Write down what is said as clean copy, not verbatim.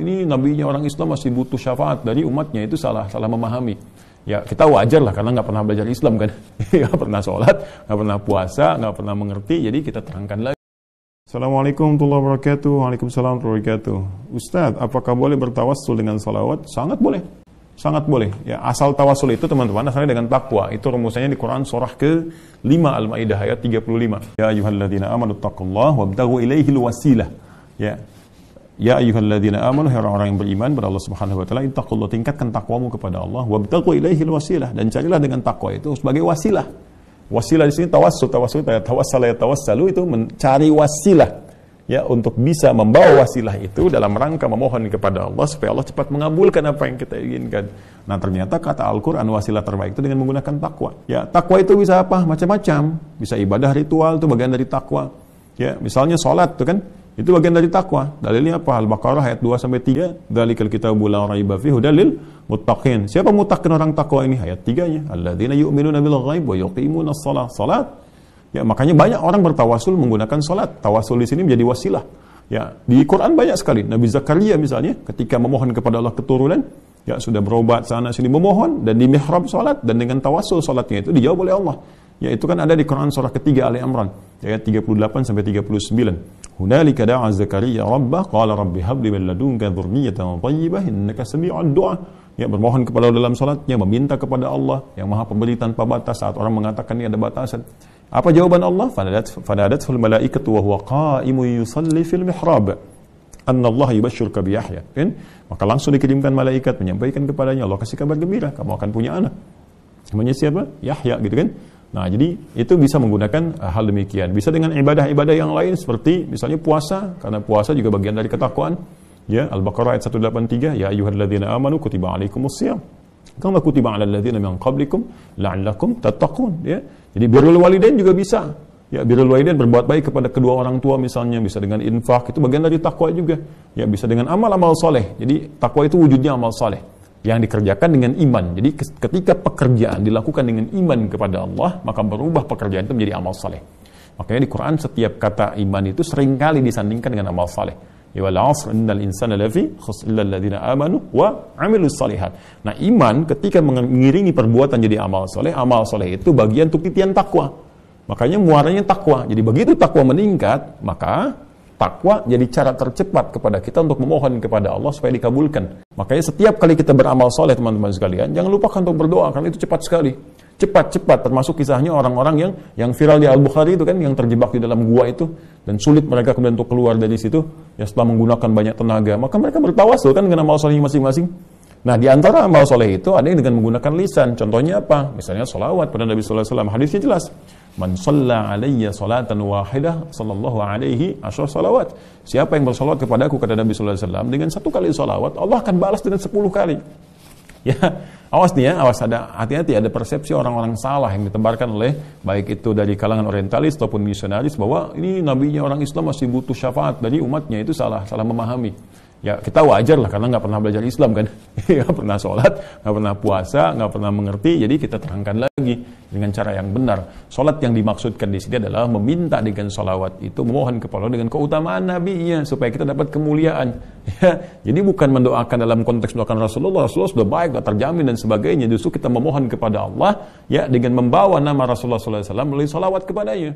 ini nabinya orang Islam masih butuh syafaat dari umatnya, itu salah memahami. Ya kita wajar lah karena nggak pernah belajar Islam kan, nggak pernah sholat, nggak pernah puasa, nggak pernah mengerti, jadi kita terangkan lagi. Assalamualaikum warahmatullahi wabarakatuh. Waalaikumsalam warahmatullahi wabarakatuh. Ustadz, apakah boleh bertawassul dengan salawat? Sangat boleh. Sangat boleh. Ya, asal tawasul itu teman-teman asalnya dengan takwa. Itu rumusnya di Quran surah ke-5 Al-Maidah ayat 35. Ya ayyuhalladzina amanu taqullaha wabtaghu ilaihil wasilah. Ya ayyuhalladzina amanu, orang-orang yang beriman kepada Allah Subhanahu wa taala, ittaqullaha, tingkatkan takwamu kepada Allah, wabtaghu ilaihil wasilah, dan carilah dengan takwa itu sebagai wasilah. Wasilah di sini tawassul tawassalu itu mencari wasilah. Ya, untuk bisa membawa wasilah itu dalam rangka memohon kepada Allah supaya Allah cepat mengabulkan apa yang kita inginkan. Nah, ternyata kata Al-Quran wasilah terbaik itu dengan menggunakan takwa. Ya, takwa itu bisa apa? Macam-macam. Bisa ibadah ritual, itu bagian dari takwa. Ya, misalnya sholat itu kan, itu bagian dari takwa. Dalilnya apa? Al-Baqarah ayat 2-3. Dzalikal kitabu la raiba fihi hudalil muttaqin. Siapa muttaqin orang takwa ini? Ayat 3-nya. Alladzina yu'minuna bil ghaib wa yuqimunas shalah. Salat. Ya, makanya banyak orang bertawasul menggunakan salat. Tawasul di sini menjadi wasilah. Ya, di Quran banyak sekali. Nabi Zakaria misalnya ketika memohon kepada Allah keturunan, ya sudah berobat sana sini memohon dan di mihrab salat, dan dengan tawasul salatnya itu dijawab oleh Allah. Ya, itu kan ada di Quran surah ketiga Ali Imran ayat 38-39. Hunalika da'a Zakaria rabbah qala rabbi habli min ladunka dzurriyyatan thayyibah innaka sami'ud du'a. Ya, bermohon kepada Allah dalam salatnya, meminta kepada Allah yang Maha Pemberi tanpa batas saat orang mengatakan ini ada batasan. Apa jawaban Allah? Fanadathu al-malaikatu wa huwa qa'imun yusalli fil mihrab. Anna Allah yubashshiruka bi Yahya. Kan? Maka langsung dikirimkan malaikat menyampaikan kepadanya, Allah kasih kabar gembira, kamu akan punya anak. Namanya siapa? Yahya, gitu kan? Nah, jadi itu bisa menggunakan hal demikian. Bisa dengan ibadah-ibadah yang lain seperti misalnya puasa, karena puasa juga bagian dari ketakwaan. Ya, Al-Baqarah ayat 183, ya ayyuhalladzina amanu kutiba alaikumusiyam kama kutiba 'alal ladzina min qablikum la'allakum tattaqun. Ya. Jadi birrul walidain juga bisa. Ya, birrul walidain berbuat baik kepada kedua orang tua misalnya, bisa dengan infak, itu bagian dari takwa juga. Ya, bisa dengan amal-amal soleh. Jadi takwa itu wujudnya amal soleh yang dikerjakan dengan iman. Jadi ketika pekerjaan dilakukan dengan iman kepada Allah, maka berubah pekerjaan itu menjadi amal soleh. Makanya di Quran setiap kata iman itu seringkali disandingkan dengan amal soleh. Ya wal 'asr innal insana lafi khusr illa alladziina aamanu wa 'amilus shalihat. Nah, iman ketika mengiringi perbuatan jadi amal soleh itu bagian untuk titian takwa. Makanya muaranya takwa. Jadi begitu takwa meningkat, maka takwa jadi cara tercepat kepada kita untuk memohon kepada Allah supaya dikabulkan. Makanya setiap kali kita beramal soleh, teman-teman sekalian, jangan lupakan untuk berdoa, karena itu cepat sekali. Cepat, termasuk kisahnya orang-orang yang viral di Al-Bukhari itu kan, yang terjebak di dalam gua itu, dan sulit mereka kemudian untuk keluar dari situ, ya setelah menggunakan banyak tenaga, maka mereka bertawasul kan dengan amal soleh masing-masing. Nah, di antara amal soleh itu ada yang dengan menggunakan lisan. Contohnya apa? Misalnya sholawat pada Nabi sallallahu alaihi wasallam. Hadisnya jelas. Man shalla alayya salatan wahidah sallallahu alaihi asyar salawat. Siapa yang bersolawat kepadaku, kata Nabi sallallahu alaihi wasallam, dengan 1 kali solawat, Allah akan balas dengan 10 kali. Ya, awas nih ya, hati-hati ada persepsi orang-orang salah yang ditebarkan oleh baik itu dari kalangan orientalis ataupun misionaris bahwa ini nabinya orang Islam masih butuh syafaat dari umatnya, itu salah memahami. Ya kita wajar lah karena nggak pernah belajar Islam kan, nggak pernah sholat, nggak pernah puasa, nggak pernah mengerti, jadi kita terangkan lagi dengan cara yang benar. Sholat yang dimaksudkan di sini adalah meminta dengan sholawat itu, memohon kepada Allah dengan keutamaan nabinya supaya kita dapat kemuliaan. Ya, jadi bukan mendoakan dalam konteks mendoakan Rasulullah sudah baik, sudah terjamin dan sebagainya. Justru kita memohon kepada Allah ya dengan membawa nama Rasulullah SAW melalui sholawat kepadanya.